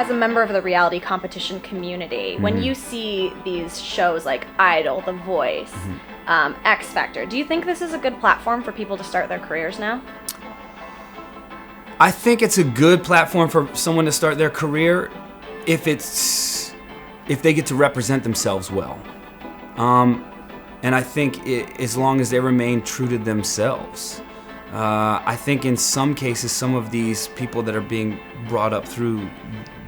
As a member of the reality competition community, when you see these shows like Idol, The Voice, X Factor, do you think this is a good platform for people to start their careers now? I think it's a good platform for someone to start their career if they get to represent themselves well. And I think as long as they remain true to themselves. I think in some cases, some of these people that are being brought up through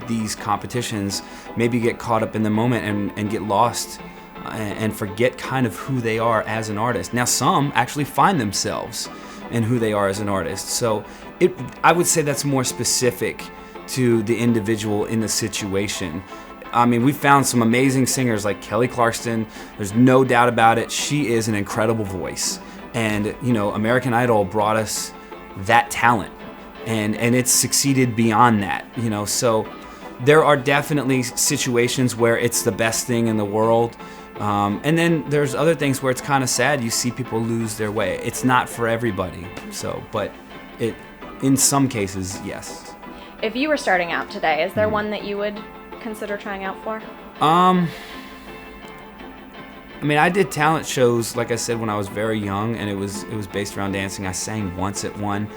these competitions maybe get caught up in the moment and get lost and forget kind of who they are as an artist. Now, some actually find themselves in who they are as an artist. So I would say that's more specific to the individual in the situation. I mean, we found some amazing singers like Kelly Clarkson. There's no doubt about it. She is an incredible voice. And, you know, American Idol brought us that talent. And it's succeeded beyond that, you know. So there are definitely situations where it's the best thing in the world. And then there's other things where it's kind of sad. You see people lose their way. It's not for everybody. So, but in some cases, yes. If you were starting out today, is there one that you would consider trying out for? I mean, I did talent shows, like I said, when I was very young, and it was based around dancing. I sang once at one.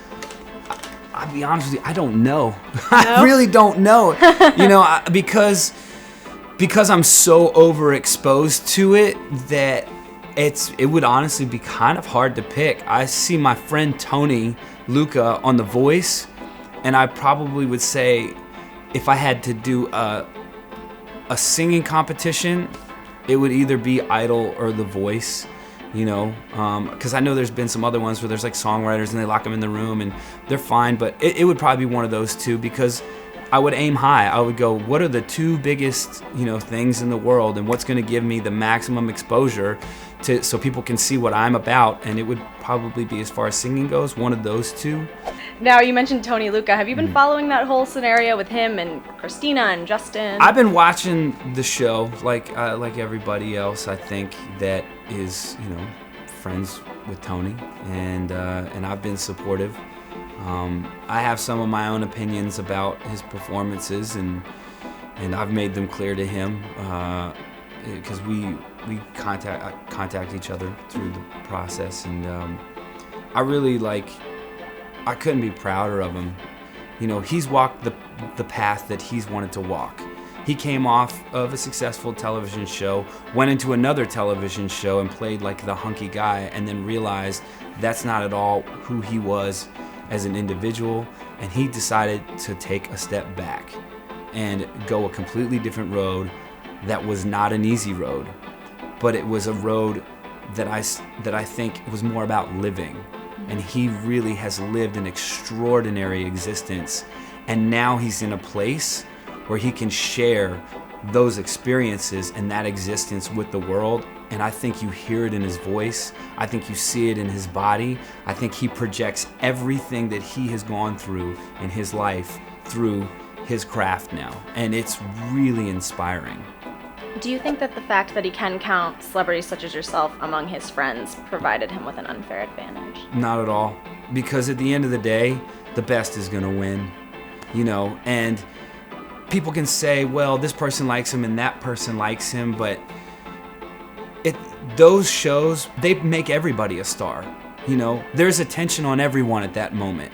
I'll be honest with you, I don't know. No? I really don't know. You know, because I'm so overexposed to it that it would honestly be kind of hard to pick. I see my friend Tony Luca on The Voice, and I probably would say if I had to do a singing competition, it would either be Idol or The Voice, you know, because I know there's been some other ones where there's like songwriters and they lock them in the room and they're fine, but it would probably be one of those two because I would aim high. I would go, what are the two biggest, you know, things in the world and what's going to give me the maximum exposure so people can see what I'm about, and it would probably be, as far as singing goes, one of those two. Now, you mentioned Tony Luca. Have you been following that whole scenario with him and Christina and Justin? I've been watching the show like everybody else, I think, that is, you know, friends with Tony, and I've been supportive. I have some of my own opinions about his performances, and I've made them clear to him because we contact each other through the process, and I really I couldn't be prouder of him. You know, he's walked the path that he's wanted to walk. He came off of a successful television show, went into another television show and played like the hunky guy, and then realized that's not at all who he was as an individual, and he decided to take a step back and go a completely different road that was not an easy road, but it was a road that I think was more about living. And he really has lived an extraordinary existence, and now he's in a place where he can share those experiences and that existence with the world. And I think you hear it in his voice. I think you see it in his body. I think he projects everything that he has gone through in his life through his craft now. And it's really inspiring. Do you think that the fact that he can count celebrities such as yourself among his friends provided him with an unfair advantage? Not at all. Because at the end of the day, the best is going to win. You know, and people can say, well, this person likes him and that person likes him, but those shows, they make everybody a star. You know, there's attention on everyone at that moment,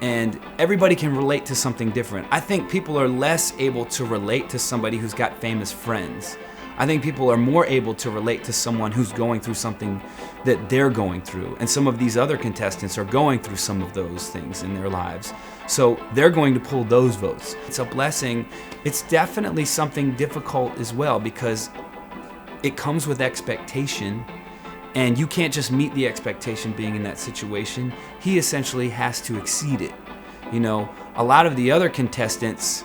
and everybody can relate to something different. I think people are less able to relate to somebody who's got famous friends. I think people are more able to relate to someone who's going through something that they're going through, and some of these other contestants are going through some of those things in their lives. So they're going to pull those votes. It's a blessing. It's definitely something difficult as well, because it comes with expectation, and you can't just meet the expectation being in that situation. He essentially has to exceed it. You know, a lot of the other contestants,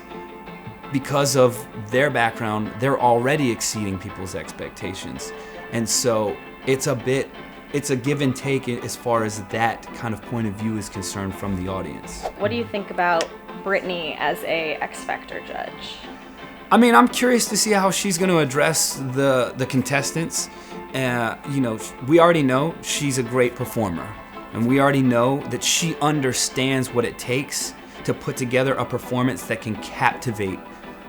because of their background, they're already exceeding people's expectations. And so it's a give and take as far as that kind of point of view is concerned from the audience. What do you think about Brittany as a X Factor judge? I mean, I'm curious to see how she's going to address the contestants. You know, we already know she's a great performer, and we already know that she understands what it takes to put together a performance that can captivate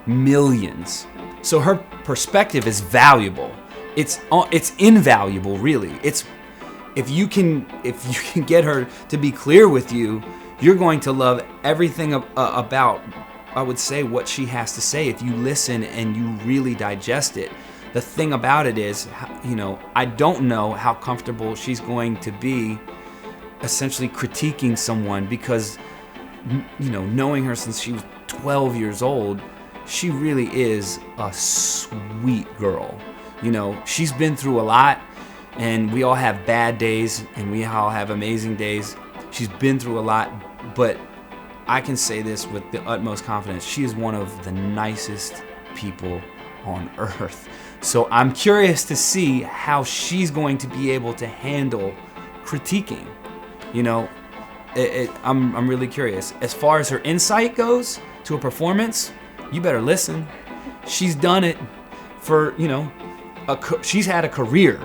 millions. So her perspective is valuable. It's invaluable, really. If you can get her to be clear with you, you're going to love everything about, I would say, what she has to say if you listen and you really digest it. The thing about it is, I don't know how comfortable she's going to be essentially critiquing someone, because, knowing her since she was 12 years old, she really is a sweet girl. She's been through a lot, and we all have bad days and we all have amazing days. She's been through a lot, but I can say this with the utmost confidence. She is one of the nicest people on earth. So I'm curious to see how she's going to be able to handle critiquing. I'm really curious. As far as her insight goes to a performance, you better listen. She's done it for, she's had a career.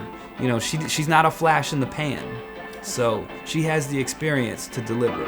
She's not a flash in the pan. So she has the experience to deliver.